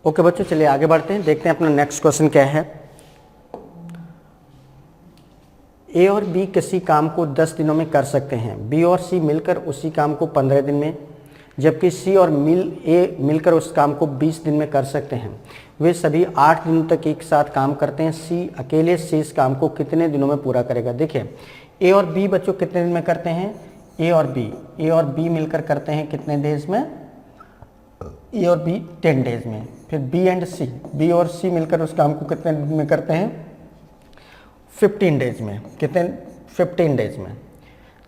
Okay बच्चों, चलिए आगे बढ़ते हैं, देखते हैं अपना नेक्स्ट क्वेश्चन क्या है। ए और बी किसी काम को 10 दिनों में कर सकते हैं। बी और सी मिलकर उसी काम को 15 दिन में, जबकि सी और ए मिलकर उस काम को 20 दिन में कर सकते हैं। वे सभी 8 दिनों तक एक साथ काम करते हैं। सी अकेले शेष काम को कितने दिनों में पूरा करेगा। देखिए ए और बी बच्चों कितने दिन में करते हैं। ए और बी मिलकर करते हैं कितने डेज में। ए और बी 10 डेज में। फिर बी और सी मिलकर उस काम को कितने दिन में करते हैं 15 डेज में। कितने 15 डेज में।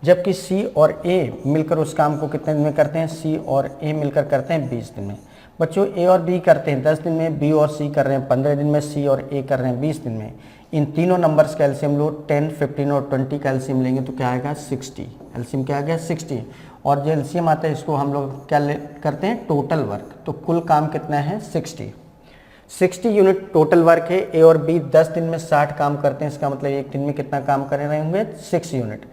जबकि सी और ए मिलकर उस काम को कितने दिन में करते हैं। सी और ए मिलकर करते हैं 20 दिन में। बच्चों ए और बी करते हैं 10 दिन में, बी और सी कर रहे हैं 15 दिन में, सी और ए कर रहे हैं 20 दिन में। इन तीनों नंबर्स का एलसीएम लो, 10, 15 और 20 का एलसीएम लेंगे तो क्या आएगा 60। एलसीएम क्या आ गया 60। और जो एलसीएम आता है इसको हम लोग क्या करते हैं टोटल वर्क। तो कुल काम कितना है 60 यूनिट टोटल वर्क है। ए और बी 10 दिन में 60 काम करते हैं, इसका मतलब एक दिन में कितना काम कर रहे होंगे 6 यूनिट।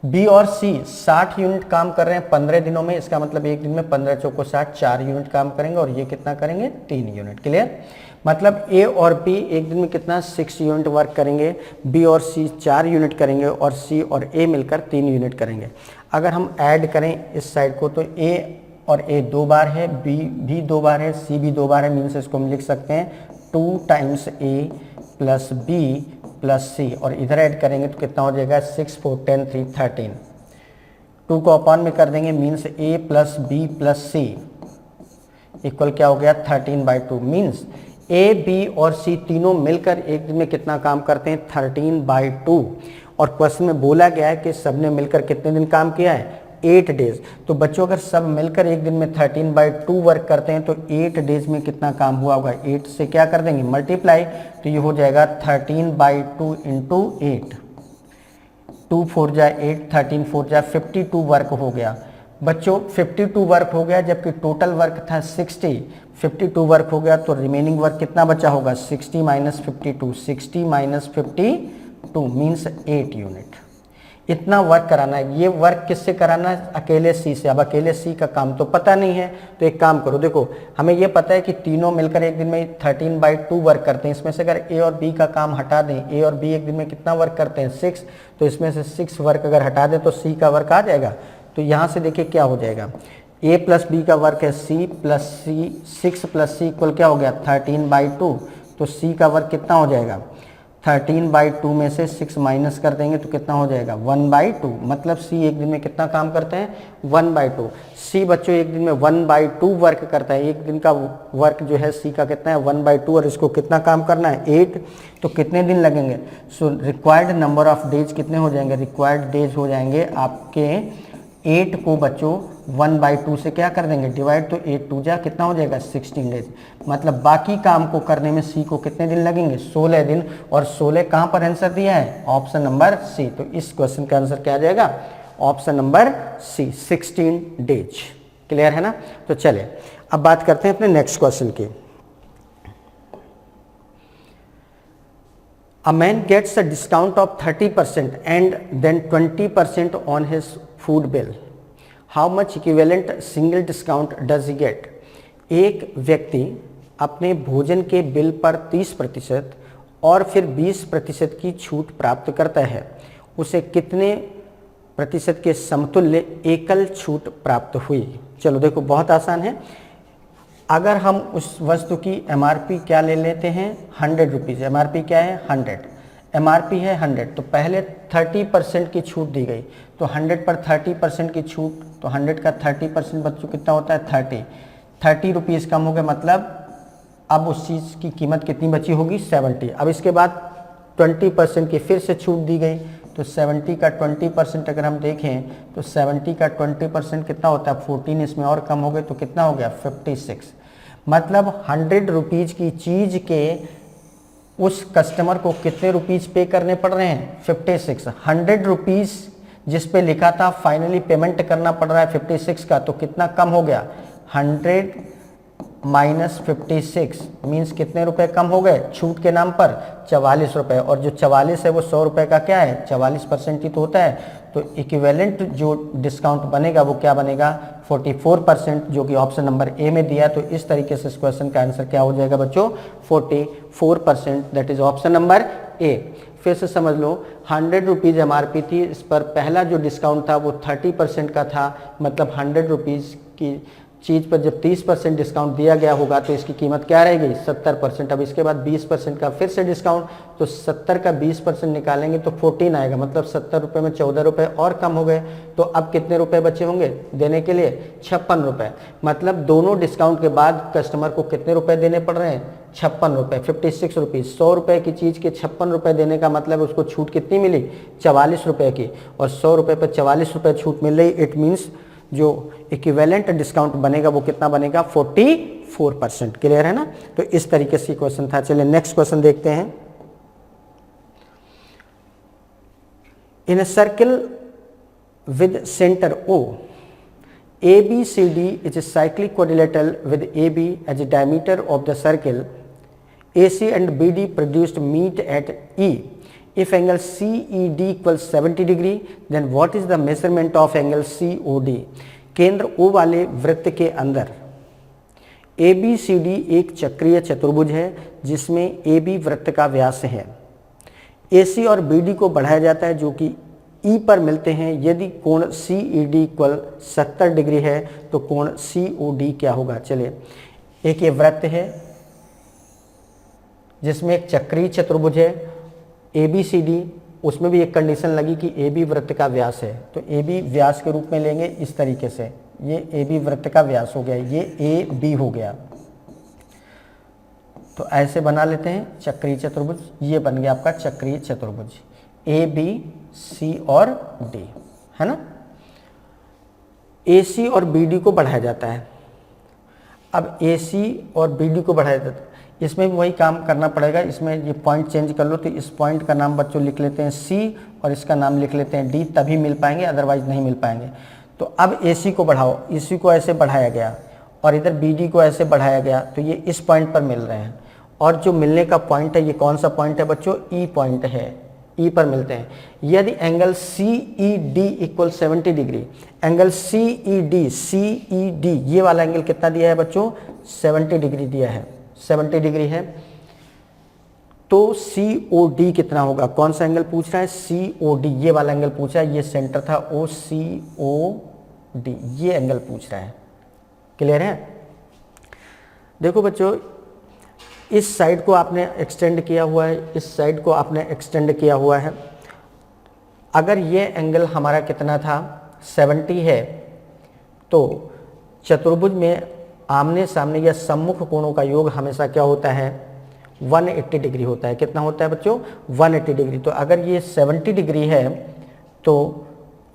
बी और सी 60 यूनिट काम कर रहे हैं 15 दिनों में, इसका मतलब एक दिन में 15 चौको 60 4 यूनिट काम करेंगे और ये कितना करेंगे 3 यूनिट। क्लियर। मतलब ए और बी एक दिन में कितना 6 यूनिट वर्क करेंगे, बी और सी 4 यूनिट करेंगे और सी और ए मिलकर 3 यूनिट करेंगे। अगर हम ऐड करें इस साइड को तो ए और ए 2 बार है, बी भी 2 बार है, सी भी 2 बार है। मीन्स इसको हम लिख सकते हैं 2 टाइम्स ए प्लस बी प्लस सी, और इधर ऐड करेंगे तो कितना हो जाएगा 6 4 10 3 13। 2 को अपॉन में कर देंगे, means a plus b plus C equal क्या हो गया 13/2। मीन्स ए बी और सी तीनों मिलकर एक दिन में कितना काम करते हैं 13/2। और क्वेश्चन में बोला गया है कि सबने मिलकर कितने दिन काम किया है 8 डेज। तो बच्चों अगर सब मिलकर एक दिन में 13/2 वर्क करते हैं तो 8 डेज में कितना काम हुआ होगा। 8 से क्या कर देंगे मल्टीप्लाई, तो ये हो जाएगा 13/2 इंटू 8। 2 4 जा 8, 13 4 जा 52 वर्क हो गया। बच्चों 52 वर्क हो गया, जबकि टोटल वर्क था 60। 52 वर्क हो गया तो रिमेनिंग वर्क कितना बचा होगा 60 - 52। 60 - 52 मीन्स 8 यूनिट। इतना वर्क कराना है। ये वर्क किससे कराना है अकेले सी से। अब अकेले सी का काम तो पता नहीं है, तो एक काम करो, देखो हमें ये पता है कि तीनों मिलकर एक दिन में 13/2 वर्क करते हैं। इसमें से अगर ए और बी का काम हटा दें, ए और बी एक दिन में कितना वर्क करते हैं 6, तो इसमें से 6 वर्क अगर हटा दें तो सी का वर्क आ जाएगा। तो यहाँ से देखिए क्या हो जाएगा, ए प्लस बी का वर्क है सी प्लस सी, 6 प्लस सी इक्वल क्या हो गया 13/2। तो सी का वर्क कितना हो जाएगा 13/2 में से 6 माइनस कर देंगे तो कितना हो जाएगा 1/2। मतलब सी एक दिन में कितना काम करते हैं 1/2। सी बच्चों एक दिन में 1/2 वर्क करता है। एक दिन का वर्क जो है सी का कितना है 1/2, और इसको कितना काम करना है 8। तो कितने दिन लगेंगे। So required number of days कितने हो जाएंगे, रिक्वायर्ड डेज हो जाएंगे आपके 8 को बच्चों 1/2 से क्या कर देंगे डिवाइड, तो 8 2 जा कितना हो जाएगा 16 डेज। मतलब बाकी काम को करने में सी को कितने दिन लगेंगे 16 दिन। और 16 कहाँ पर आंसर दिया है ऑप्शन नंबर सी। तो इस क्वेश्चन का आंसर क्या आ जाएगा option number C 16 days. Clear है ना। तो चले अब बात करते हैं अपने नेक्स्ट क्वेश्चन की। A man gets a discount of 30% and then 20% on his food bill. How much equivalent single discount does he get? एक व्यक्ति अपने भोजन के बिल पर 30% और फिर 20% की छूट प्राप्त करता है। उसे कितने प्रतिशत के समतुल्य एकल छूट प्राप्त हुई। चलो देखो बहुत आसान है। अगर हम उस वस्तु की एमआरपी क्या ले लेते हैं 100 रुपीज़। एमआरपी क्या है 100, एमआरपी है 100, तो पहले 30% की छूट दी गई। तो 100 पर 30% की छूट, तो 100 का 30% बच्चों कितना होता है 30 रुपीज़ कम हो गए। मतलब अब उस चीज़ की कीमत कितनी बची होगी 70। अब इसके बाद 20% की फिर से छूट दी गई, तो 70 का 20% अगर हम देखें तो 70 का 20% कितना होता है 14। इसमें और कम हो गए तो कितना हो गया 56। मतलब 100 रुपीज़ की चीज़ के उस कस्टमर को कितने रुपीज़ पे करने पड़ रहे हैं 56। 100 रुपीज़ जिस पे लिखा था फाइनली पेमेंट करना पड़ रहा है 56 का, तो कितना कम हो गया 100 -56 मीन्स कितने रुपए कम हो गए छूट के नाम पर? 44 रुपए। और जो 44 है वो 100 रुपए का क्या है? 44% ही तो होता है। तो इक्विवेलेंट जो डिस्काउंट बनेगा वो क्या बनेगा? 44%, जो कि ऑप्शन नंबर ए में दिया। तो इस तरीके से इस क्वेश्चन का आंसर क्या हो जाएगा बच्चों? 44%, that is option number A. फिर से समझ लो, 100 रुपीज़ MRP थी, इस पर पहला जो डिस्काउंट था वो 30% का था, मतलब 100 रुपीज़ की चीज़ पर जब 30% डिस्काउंट दिया गया होगा तो इसकी कीमत क्या रहेगी? 70%। अब इसके बाद 20% का फिर से डिस्काउंट, तो 70 का 20% निकालेंगे तो 14 आएगा, मतलब 70 रुपये में 14 रुपये और कम हो गए। तो अब कितने रुपए बचे होंगे देने के लिए? 56 रुपये। मतलब दोनों डिस्काउंट के बाद कस्टमर को कितने रुपए देने पड़ रहे हैं? 56 रुपये, 56 रुपीज़। 100 रुपये की चीज़ के 56 रुपये देने का मतलब उसको छूट कितनी मिली? 44 रुपये की। और 100 रुपये पर 44 रुपये छूट मिल रही, इट मीन्स जो इक्विवेलेंट डिस्काउंट बनेगा वो कितना बनेगा? 44%। क्लियर है ना? तो इस तरीके से क्वेश्चन था। चलिए नेक्स्ट क्वेश्चन देखते हैं। In a circle with centre O, ABCD is a cyclic quadrilateral with AB as a diameter of the circle. AC and BD produced meet at E. If angle CED equals 70 degree, then what is the measurement of angle COD? केंद्र O वाले वृत्त के अंदर ABCD एक चक्रीय चतुर्भुज है जिसमें AB वृत्त का व्यास है। AC और BD को बढ़ाया जाता है जो कि E पर मिलते हैं। यदि कोण CED इक्वल 70 डिग्री है तो कोण COD क्या होगा? चलिए, एक ये वृत्त है जिसमें एक चक्रीय चतुर्भुज है ABCD, उसमें भी एक कंडीशन लगी कि AB वृत्त का व्यास है, तो AB व्यास के रूप में लेंगे इस तरीके से। ये AB वृत्त का व्यास हो गया, ये AB हो गया। तो ऐसे बना लेते हैं चक्रीय चतुर्भुज। ये बन गया आपका चक्रीय चतुर्भुज ABC और D, है ना? AC और BD को बढ़ाया जाता है। अब AC और BD को बढ़ाया जाता है, इसमें भी वही काम करना पड़ेगा। इसमें ये पॉइंट चेंज कर लो, तो इस पॉइंट का नाम बच्चों लिख लेते हैं C और इसका नाम लिख लेते हैं D, तभी मिल पाएंगे, अदरवाइज नहीं मिल पाएंगे। तो अब AC को बढ़ाओ, AC को ऐसे बढ़ाया गया और इधर BD को ऐसे बढ़ाया गया, तो ये इस पॉइंट पर मिल रहे हैं। और जो मिलने का पॉइंट है ये कौन सा पॉइंट है बच्चों? E पॉइंट है, E पर मिलते हैं। यदि angle CED equal 70 degree, angle CED ये वाला एंगल कितना दिया है बच्चों? 70 डिग्री दिया है, 70 डिग्री है। तो COD कितना होगा? कौन सा एंगल पूछ रहा है? COD, ये वाला एंगल पूछ रहा है। ये सेंटर था OCOD, ये एंगल पूछ रहा है। क्लियर है? देखो बच्चों, इस साइड को आपने एक्सटेंड किया हुआ है, इस साइड को आपने एक्सटेंड किया हुआ है। अगर ये एंगल हमारा कितना था? 70 है, तो चतुर्भुज में आमने सामने या सम्मुख कोणों का योग हमेशा क्या होता है? 180 डिग्री होता है। कितना होता है बच्चों? 180 डिग्री। तो अगर ये 70 डिग्री है तो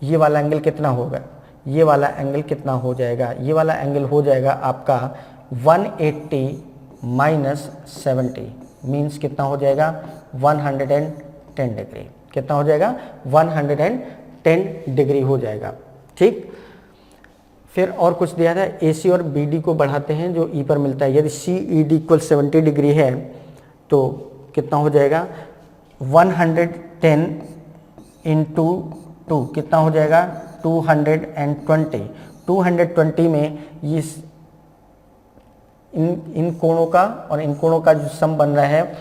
ये वाला एंगल कितना होगा? ये वाला एंगल कितना हो जाएगा? ये वाला एंगल हो जाएगा आपका 180 माइनस 70 मीन्स कितना हो जाएगा? 110 डिग्री। कितना हो जाएगा? 110 डिग्री हो जाएगा। ठीक, फिर और कुछ दिया था, AC और BD को बढ़ाते हैं जो E पर मिलता है। यदि CED इक्वल 70 डिग्री है तो कितना हो जाएगा? 110 इंटू 2 कितना हो जाएगा? 220। 220 में ये इन कोणों का और इन कोणों का जो सम बन रहा है,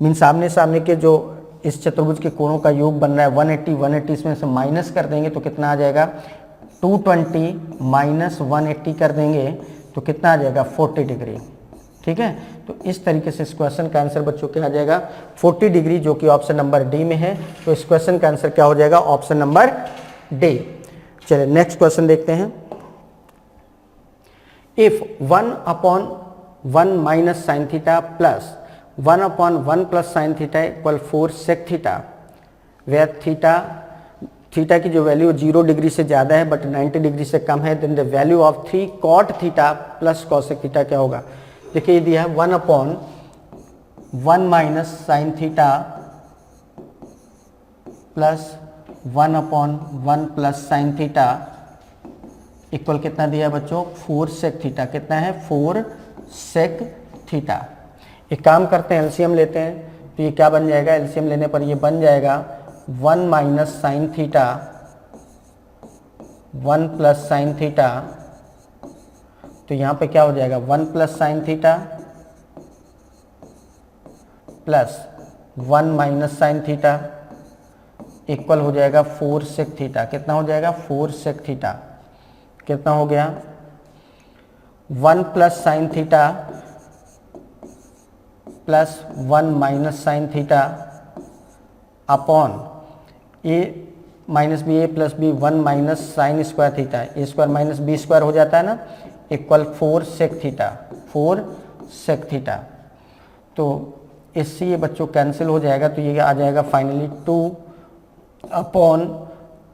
मीन्स सामने सामने के जो इस चतुर्भुज के कोणों का योग बन रहा है 180 इसमें से माइनस कर देंगे तो कितना आ जाएगा? 220 माइनस 180 कर देंगे तो कितना आ जाएगा? 40 डिग्री। ठीक है, तो इस तरीके से इस क्वेश्चन का आंसर बच्चों क्या आ जाएगा? 40 डिग्री, जो कि ऑप्शन नंबर डी में है। तो इस क्वेश्चन का आंसर क्या हो जाएगा? Option number D. चलिए नेक्स्ट क्वेश्चन देखते हैं। If 1/1 minus sine theta plus 1/1 plus sine theta equal 4 sec theta, where theta की जो वैल्यू 0 डिग्री से ज़्यादा है बट 90 डिग्री से कम है, then the value of 3 cot theta plus cosec theta क्या होगा? देखिए ये दिया है 1/1 minus sine theta plus 1/1 plus sine theta equal कितना दिया बच्चों 4 सेक थीटा, कितना है 4 सेक थीटा। एक काम करते हैं एलसीएम लेते हैं, तो ये क्या बन जाएगा, एलसीएम लेने पर ये बन जाएगा 1 minus sine theta 1 plus sine theta, तो यहाँ पे क्या हो जाएगा 1 plus sine theta plus 1 minus sine theta equal हो जाएगा 4 सेक थीटा। कितना हो जाएगा 4 सेक थीटा, कितना हो गया 1 plus sine theta plus 1 minus sine theta upon a minus b a plus b 1 minus sine square theta, a square minus b square हो जाता है ना, equal 4 sec theta 4 sec theta. तो इससे ये बच्चों कैंसिल हो जाएगा, तो ये आ जाएगा finally 2 upon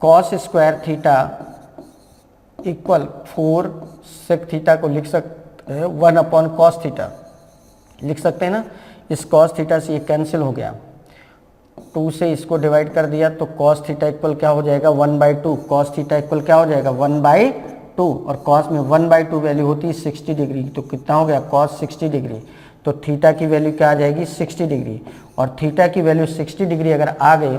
cos square theta equal 4 sec theta को लिख सकते हैं 1 अपॉन कॉस थीटा लिख सकते हैं ना। इस कॉस थीटा से ये कैंसिल हो गया, 2 से इसको डिवाइड कर दिया तो कॉस थीटा इक्वल क्या हो जाएगा 1/2, कॉस थीटा इक्वल क्या हो जाएगा 1/2, और कॉस में 1/2 वैल्यू होती है 60 डिग्री, तो कितना हो गया कॉस 60 डिग्री, तो थीटा की वैल्यू क्या आ जाएगी 60 डिग्री। और थीटा की वैल्यू 60 डिग्री अगर आ गई,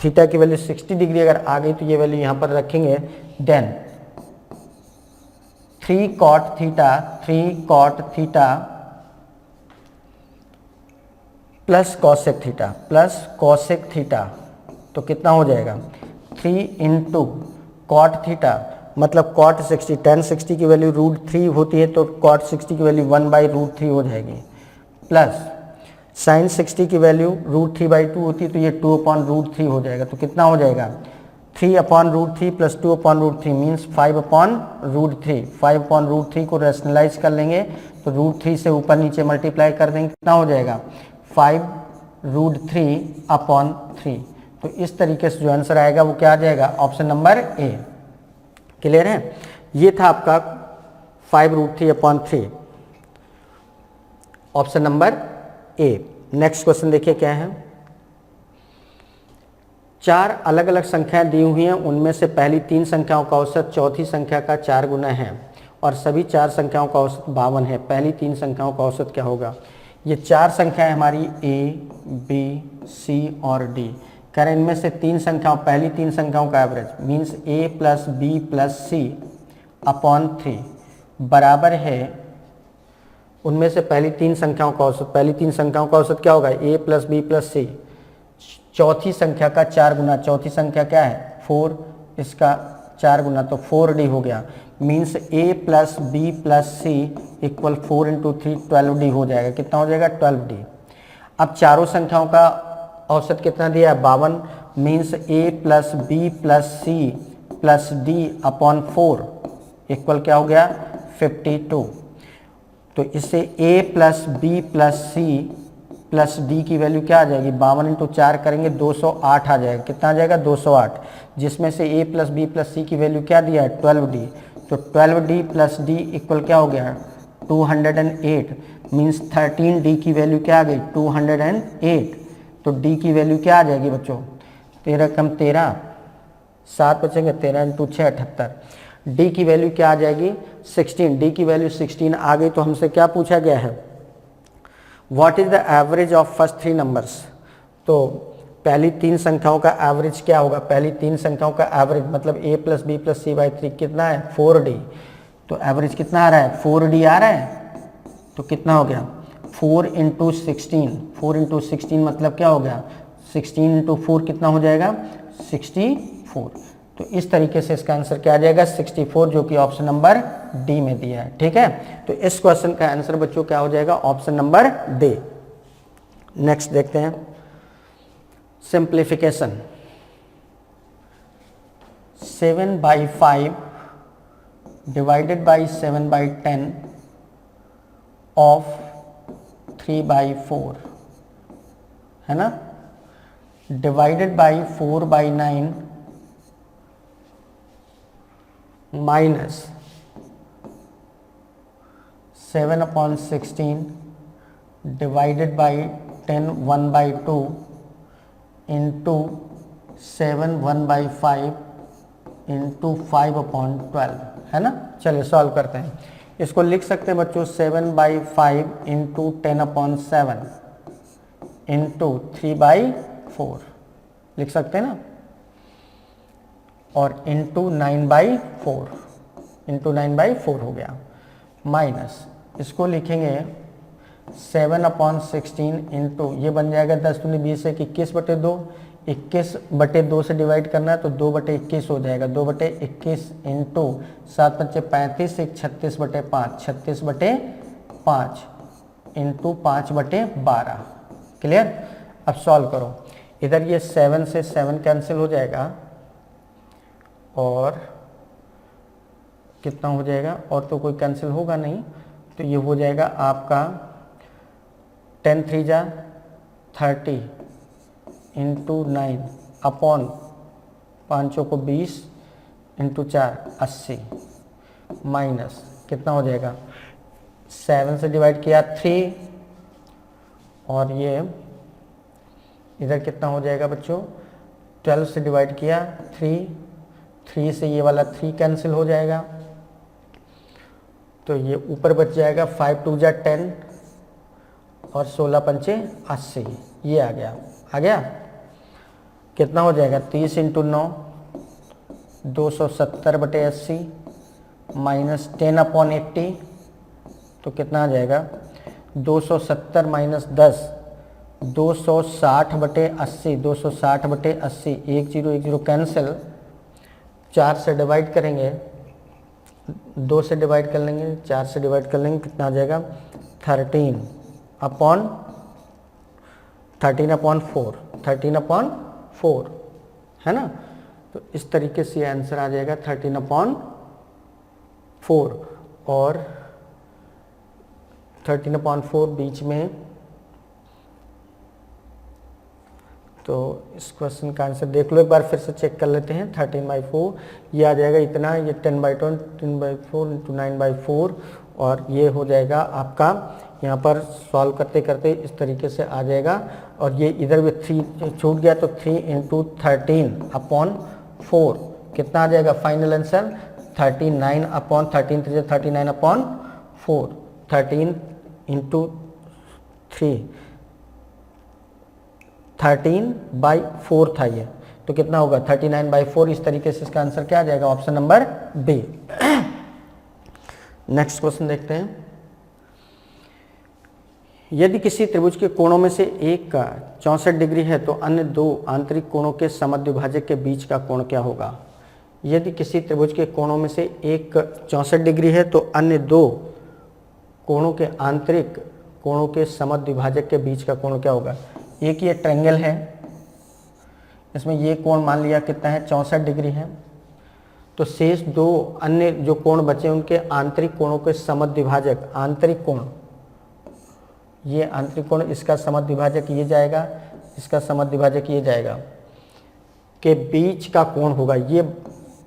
थीटा की वैल्यू 60 डिग्री अगर आ गई तो ये वैल्यू यहाँ पर रखेंगे, then 3 cot theta plus cosec theta, तो कितना हो जाएगा 3 इंटू कॉट थीटा, मतलब कॉट 60 tan 60 की वैल्यू √3 होती है, तो कॉट 60 की वैल्यू 1/√3 हो जाएगी, प्लस साइन 60 की वैल्यू √3/2 होती है, तो ये 2/√3 हो जाएगा, तो कितना हो जाएगा 3/√3 प्लस 2/√3 मीन्स 5/√3। 5/√3 को रैशनलाइज कर लेंगे तो √3 से ऊपर नीचे मल्टीप्लाई कर देंगे, कितना हो जाएगा 5√3/3। तो इस तरीके से जो आंसर आएगा वो क्या आ जाएगा ऑप्शन नंबर ए। क्लियर है, ये था आपका 5√3/3 option number A. Next question देखिए क्या है, 4 अलग अलग संख्याएं दी हुई हैं, उनमें से पहली 3 संख्याओं का औसत चौथी संख्या का 4 गुना है और सभी 4 संख्याओं का औसत 52 है। पहली 3 संख्याओं का औसत क्या होगा। ये 4 संख्याएं हमारी ए, बी, सी और डी। कह रहे हैं इनमें से 3 संख्याओं, पहली 3 संख्याओं का average means a plus b plus C upon 3 बराबर है उनमें से पहली 3 संख्याओं का औसत। पहली 3 संख्याओं का औसत क्या होगा ए प्लस बी प्लस सी, चौथी संख्या का 4 गुना, चौथी संख्या क्या है 4, इसका 4 गुना तो 4D हो गया, means a plus b plus C equal 4 into 3 12D हो जाएगा। कितना हो जाएगा 12D। अब चारों संख्याओं का औसत कितना दिया है 52, means a plus b plus c plus d upon 4 equal क्या हो गया 52। तो इससे a plus b plus c plus d की वैल्यू क्या आ जाएगी 52 इंटू 4 करेंगे 208 आ जाएगा। कितना आ जाएगा 208, जिसमें से a प्लस बी प्लस सी की वैल्यू क्या दिया है 12D, तो 12D प्लस डी इक्वल क्या हो गया 208, मीन्स 13D की वैल्यू क्या आ गई 208। तो d की वैल्यू क्या आ जाएगी बच्चों 13 कम 13, 7 बचेंगे 13 इंटू 6 78, d की वैल्यू क्या आ जाएगी 16। d की वैल्यू 16 आ गई तो हमसे क्या पूछा गया है what is the average of first 3 numbers. तो पहली 3 संख्याओं का एवरेज क्या होगा, पहली 3 संख्याओं का एवरेज मतलब a plus b plus c by 3 कितना है 4D, तो एवरेज कितना आ रहा है 4D आ रहा है, तो कितना हो गया 4 इंटू 16, 4 इंटू 16 मतलब क्या हो गया 16 इंटू 4 कितना हो जाएगा 64। तो इस तरीके से इसका आंसर क्या आ जाएगा 64, जो कि ऑप्शन नंबर डी में दिया है। ठीक है, तो इस क्वेश्चन का आंसर बच्चों क्या हो जाएगा ऑप्शन नंबर डी। नेक्स्ट देखते हैं सिंप्लीफिकेशन। 7/5 डिवाइडेड बाई 7/10 ऑफ 3/4 है ना, divided by 4/9 minus 7/16 divided by 10 1/2 into 7 1/5 into 5/12 है ना। चलिए सॉल्व करते हैं। इसको लिख सकते हैं बच्चों 7/5 इंटू 10/7 इंटू 3/4 लिख सकते हैं ना, और इंटू 9/4 हो गया, माइनस इसको लिखेंगे 7/16 इंटू, ये बन जाएगा 10 दूनी 20 है, 21/2, 21/2 से डिवाइड करना है तो 2/21 हो जाएगा, 2/21 इंटू 7×5 = 35, 36/5, 36/5 इंटू 5/12। क्लियर। अब सॉल्व करो, इधर ये 7 से 7 कैंसिल हो जाएगा और कितना हो जाएगा, और तो कोई कैंसिल होगा नहीं, तो ये हो जाएगा आपका 10 3 जा 30 इंटू 9 अपॉन 5 को 20 इंटू 4 80 माइनस कितना हो जाएगा, 7 से डिवाइड किया 3 और ये इधर कितना हो जाएगा बच्चों, 12 से डिवाइड किया 3 से ये वाला 3 कैंसिल हो जाएगा, तो ये ऊपर बच जाएगा 5 2 जा 10 और 16 पंचे 80, ये आ गया कितना हो जाएगा, 30 इंटू 9 270/80 माइनस 10/80, तो कितना आ जाएगा 270 माइनस 10 260/80, 260/80, 1 0 1 0 कैंसिल, 4 से डिवाइड करेंगे, 2 से डिवाइड कर लेंगे, 4 से डिवाइड कर लेंगे, कितना आ जाएगा 13/4 है ना। तो इस तरीके से आंसर आ जाएगा 13/4 और 13/4 बीच में, तो इस क्वेश्चन का आंसर देख लो एक बार, फिर से चेक कर लेते हैं। 13/4 ये आ जाएगा इतना, ये 10/4 10/4 इंटू 9/4 और ये हो जाएगा आपका, यहाँ पर सॉल्व करते करते इस तरीके से आ जाएगा, और ये इधर भी 3 छूट गया तो 3 इंटू 13/4 कितना आ जाएगा फाइनल आंसर 39/13 3 39/4 13 इंटू 3 13/4 था ये, तो कितना होगा 39/4। इस तरीके से इसका आंसर क्या आ जाएगा, option number B. Next question देखते हैं। यदि किसी त्रिभुज के कोणों में से एक का 64 डिग्री है तो अन्य दो आंतरिक कोणों के समद्विभाजक के बीच का कोण क्या होगा। यदि किसी त्रिभुज के कोणों में से एक 64 डिग्री है तो अन्य दो कोणों के आंतरिक कोणों के समद्विभाजक के बीच का कोण क्या होगा। एक ये ट्रायंगल है, इसमें ये कोण मान लिया कितना है 64 डिग्री है, तो शेष दो अन्य जो कोण बचे उनके आंतरिक कोणों के समद्विभाजक, आंतरिक कोण, ये आंतरिक कोण इसका समद्विभाजक ये जाएगा, इसका समद्विभाजक ये जाएगा, के बीच का कोण होगा, ये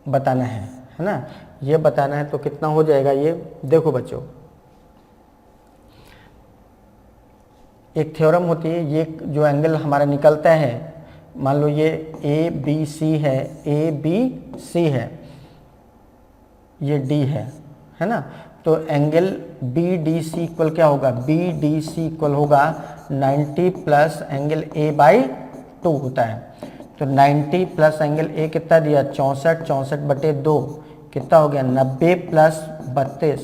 बताना है ना, ये बताना है। तो कितना हो जाएगा ये, देखो बच्चों एक थ्योरम होती है, ये जो एंगल हमारा निकलता है, मान लो ये ABC है, ABC है, ये D है ना, तो एंगल BDC इक्वल क्या होगा, BDC इक्वल होगा 90 प्लस एंगल A/2 होता है। तो 90 प्लस एंगल A कितना दिया 64, 64/2 कितना हो गया 90 प्लस 32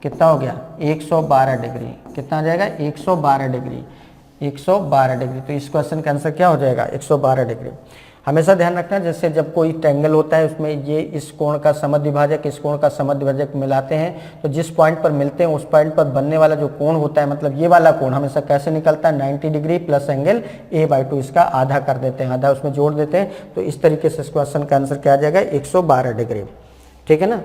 कितना हो गया 112 डिग्री, कितना आ जाएगा 112 डिग्री, 112 डिग्री। तो इस क्वेश्चन का आंसर क्या हो जाएगा 112 डिग्री। हमेशा ध्यान रखना जैसे जब कोई ट्रायंगल होता है उसमें ये इस कोण का समद्विभाजक इस कोण का समद्विभाजक मिलाते हैं, तो जिस पॉइंट पर मिलते हैं उस पॉइंट पर बनने वाला जो कोण होता है, मतलब ये वाला कोण हमेशा कैसे निकलता है 90 डिग्री प्लस एंगल A/2, इसका आधा कर देते हैं, आधा उसमें जोड़ देते हैं। तो इस तरीके से इस क्वेश्चन का आंसर क्या आ जाएगा 112 डिग्री, ठीक है ना।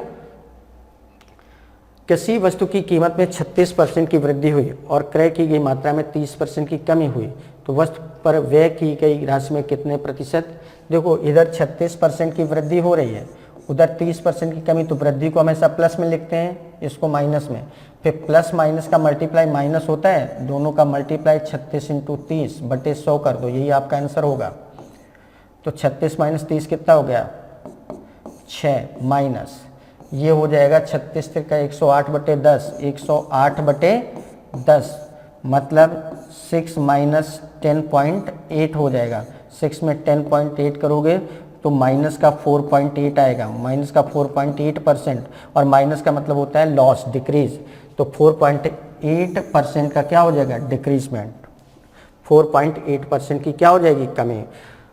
किसी वस्तु की कीमत में 36% की वृद्धि हुई और क्रय की गई मात्रा में 30% की कमी हुई, तो वस्तु पर व्यय की गई राशि में कितने प्रतिशत। देखो इधर 36% की वृद्धि हो रही है, उधर 30% की कमी, तो वृद्धि को हमेशा प्लस में लिखते हैं, इसको माइनस में, फिर प्लस माइनस का मल्टीप्लाई माइनस होता है, दोनों का मल्टीप्लाई 36 इंटू 30/100 कर दो, यही आपका आंसर होगा। तो 36 माइनस 30 कितना हो गया 6 माइनस ये हो जाएगा 36 का 108/10, 108/10 मतलब 6 माइनस 10.8 हो जाएगा। 6 में 10.8 करोगे तो माइनस का 4.8 आएगा, माइनस का 4.8%, और माइनस का मतलब होता है लॉस, डिक्रीज। तो 4.8% का क्या हो जाएगा, डिक्रीजमेंट। 4.8% की क्या हो जाएगी, कमी।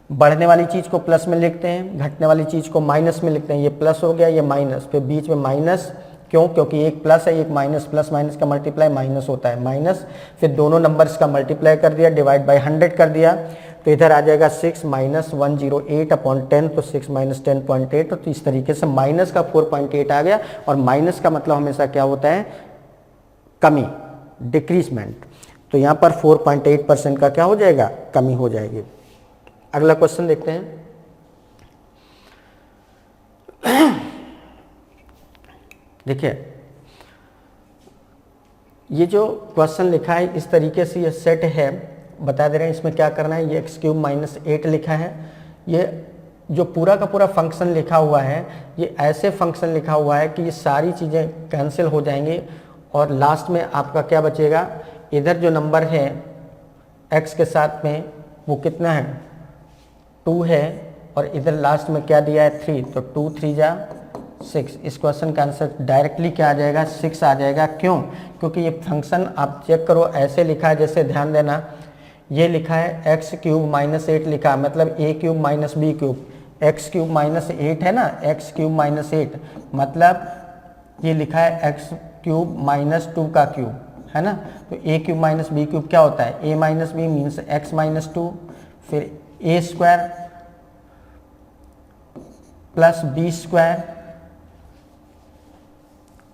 बढ़ने वाली चीज़ को प्लस में लिखते हैं, घटने वाली चीज़ को माइनस में लिखते हैं। ये प्लस हो गया, ये माइनस, फिर बीच में माइनस, क्यों, क्योंकि एक प्लस है एक माइनस, प्लस माइनस का मल्टीप्लाई माइनस होता है, माइनस। फिर दोनों नंबर्स का मल्टीप्लाई कर दिया, डिवाइड बाय 100 कर दिया, तो इधर आ जाएगा 6 माइनस 108/10, तो 6 माइनस 10.8, तो इस तरीके से माइनस का 4.8 आ गया। और माइनस का मतलब हमेशा क्या होता है, कमी, डिक्रीजमेंट। तो यहाँ पर 4.8% का क्या हो जाएगा, कमी हो जाएगी। अगला क्वेश्चन देखते हैं। देखिए ये जो क्वेश्चन लिखा है इस तरीके से ये सेट है, बता दे रहे हैं इसमें क्या करना है। ये x³ माइनस 8 लिखा है। ये जो पूरा का पूरा फंक्शन लिखा हुआ है, ये ऐसे फंक्शन लिखा हुआ है कि ये सारी चीज़ें कैंसिल हो जाएंगी और लास्ट में आपका क्या बचेगा, इधर जो नंबर है x के साथ में वो कितना है, 2 है, और इधर लास्ट में क्या दिया है, 3, तो 2 3 जा 6। इस क्वेश्चन का आंसर डायरेक्टली क्या आ जाएगा, 6 आ जाएगा। क्यों, क्योंकि ये फंक्शन आप चेक करो ऐसे लिखा है, जैसे ध्यान देना, ये लिखा है x³ माइनस 8 लिखा, मतलब a³ minus b³। x³ minus 8 है ना, x³ माइनस 8 मतलब ये लिखा है x³ माइनस 2 का क्यूब, है ना। तो a³ माइनस b³ क्या होता है, a minus b means x minus 2, फिर a² plus b²,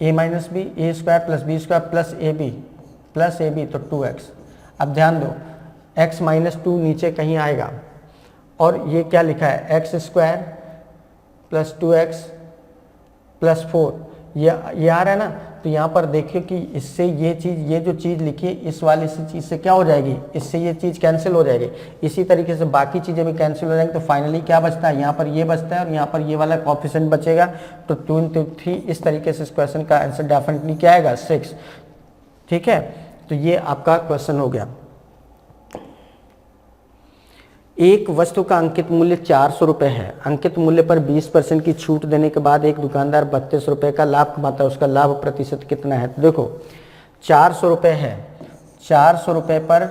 a minus b, a² plus b² plus ab तो 2x। अब ध्यान दो x माइनस 2 नीचे कहीं आएगा, और ये क्या लिखा है, x² प्लस 2x प्लस 4, ये आ रहा है ना। तो यहाँ पर देखिए कि इससे ये चीज़, ये जो चीज़ लिखी है इस वाली सी चीज़ से क्या हो जाएगी, इससे ये चीज़ कैंसिल हो जाएगी। इसी तरीके से बाकी चीज़ें भी कैंसिल हो जाएंगी। तो फाइनली क्या बचता है, यहाँ पर ये बचता है और यहाँ पर ये वाला कोएफिशिएंट बचेगा। तो 2 into 3, इस तरीके से इस क्वेश्चन का आंसर डेफिनेटली क्या आएगा, 6। ठीक है, तो ये आपका क्वेश्चन हो गया। एक वस्तु का अंकित मूल्य 400 रुपये है। अंकित मूल्य पर 20% की छूट देने के बाद एक दुकानदार 32 रुपये का लाभ कमाता है, उसका लाभ प्रतिशत कितना है। तो देखो 400 रुपये है, 400 रुपये पर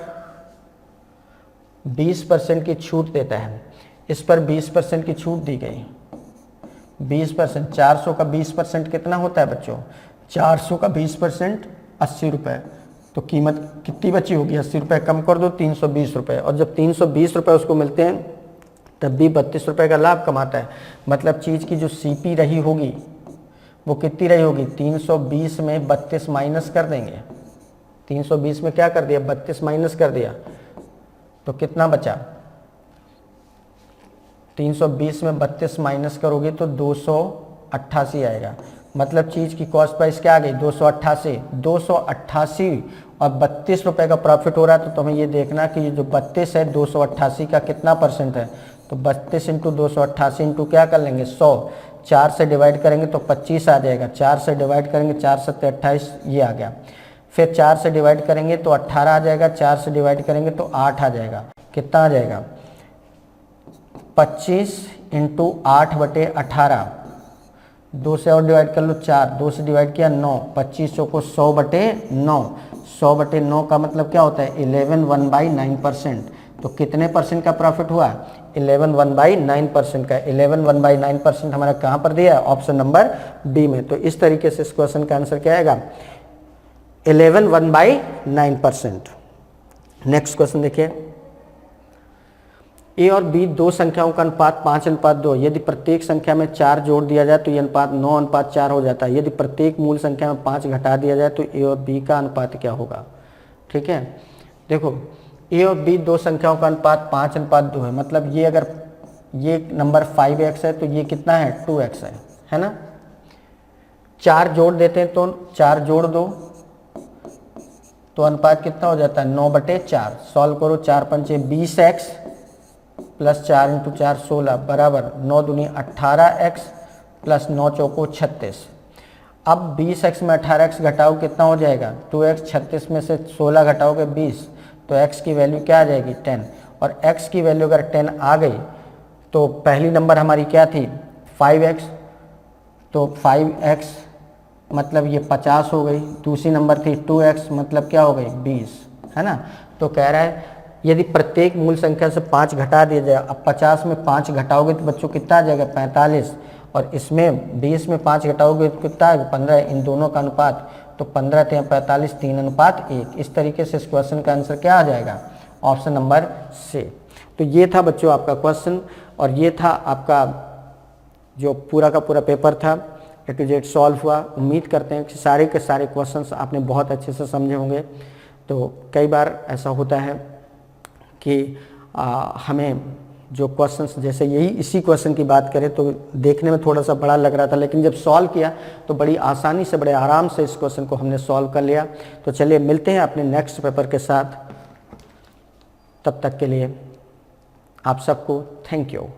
20% की छूट देता है, इस पर 20% की छूट दी गई। 20%, 400 का 20% कितना होता है बच्चों, 400 का 20% 80 रुपये। तो कीमत कितनी बची होगी, 80 रुपये कम कर दो, 320 रुपये। और जब 320 रुपये उसको मिलते हैं तब भी 32 रुपये का लाभ कमाता है। मतलब चीज़ की जो CP रही होगी वो कितनी रही होगी, 320 में 32 माइनस कर देंगे। 320 में क्या कर दिया, 32 माइनस कर दिया, तो कितना बचा, 320 में 32 माइनस करोगे तो 288 आएगा। मतलब चीज़ की कॉस्ट प्राइस क्या आ गई, 288 और 32 रुपये का प्रॉफिट हो रहा है। तो तुम्हें ये देखना कि ये जो 32 है 288 का कितना परसेंट है। तो 32 इंटू 288 इंटू क्या कर लेंगे, 100, 4 से डिवाइड करेंगे तो 25 आ जाएगा। 4 से डिवाइड करेंगे, 4 सत्ते 28, ये आ गया। फिर 4 से डिवाइड करेंगे तो 18 आ जाएगा, 4 से डिवाइड करेंगे तो 8 आ जाएगा। कितना आ जाएगा, 25 इंटू 8/18, 2 से और डिवाइड कर लो 4, 2 से डिवाइड किया 9, 25 को 100/9, 100/9 का मतलब क्या होता है, 11 1/9%। तो कितने परसेंट का प्रॉफिट हुआ, 11 1/9% का। 11 1/9% हमारा कहाँ पर दिया है, ऑप्शन नंबर बी में। तो इस तरीके से इस क्वेश्चन का आंसर क्या आएगा, 11 1/9%। नेक्स्ट क्वेश्चन देखिए, ए और बी दो संख्याओं का अनुपात 5:2। यदि प्रत्येक संख्या में 4 जोड़ दिया जाए तो यह अनुपात 9:4 हो जाता है। यदि प्रत्येक मूल संख्या में 5 घटा दिया जाए तो ए और बी का अनुपात क्या होगा। ठीक है, देखो ए और बी दो संख्याओं का अनुपात 5:2 है। मतलब ये अगर ये नंबर 5x है तो ये कितना है, 2x है ना। 4 जोड़ देते हैं तो 4 जोड़ दो तो अनुपात कितना हो जाता है, 9/4। सॉल्व करो, 4 पंचे 20x प्लस 4 इंटू 4 16 बराबर 9 दूनी 18x प्लस 9 चौको 36। अब 20x में 18x घटाओ कितना हो जाएगा 2x, 36 में से 16 घटाओगे 20, तो x की वैल्यू क्या आ जाएगी 10। और x की वैल्यू अगर 10 आ गई तो पहली नंबर हमारी क्या थी 5x, तो 5x मतलब ये 50 हो गई। दूसरी नंबर थी 2x मतलब क्या हो गई 20, है ना। तो कह रहा है यदि प्रत्येक मूल संख्या से 5 घटा दिया जाए, अब 50 में 5 घटाओगे तो बच्चों कितना आ जाएगा 45, और इसमें 20 में 5 घटाओगे तो कितना आएगा 15, इन दोनों का अनुपात, तो 15 × 45 3:1। इस तरीके से इस क्वेश्चन का आंसर क्या आ जाएगा ऑप्शन नंबर सी। तो ये था बच्चों आपका क्वेश्चन, और ये था आपका जो पूरा का पूरा पेपर था A to Z सॉल्व हुआ। उम्मीद करते हैं कि सारे के सारे क्वेश्चंस आपने बहुत अच्छे से समझे होंगे। तो कई बार ऐसा होता है कि हमें जो क्वेश्चंस, जैसे यही इसी क्वेश्चन की बात करें तो देखने में थोड़ा सा बड़ा लग रहा था, लेकिन जब सॉल्व किया तो बड़ी आसानी से बड़े आराम से इस क्वेश्चन को हमने सॉल्व कर लिया। तो चलिए मिलते हैं अपने नेक्स्ट पेपर के साथ, तब तक के लिए आप सबको थैंक यू।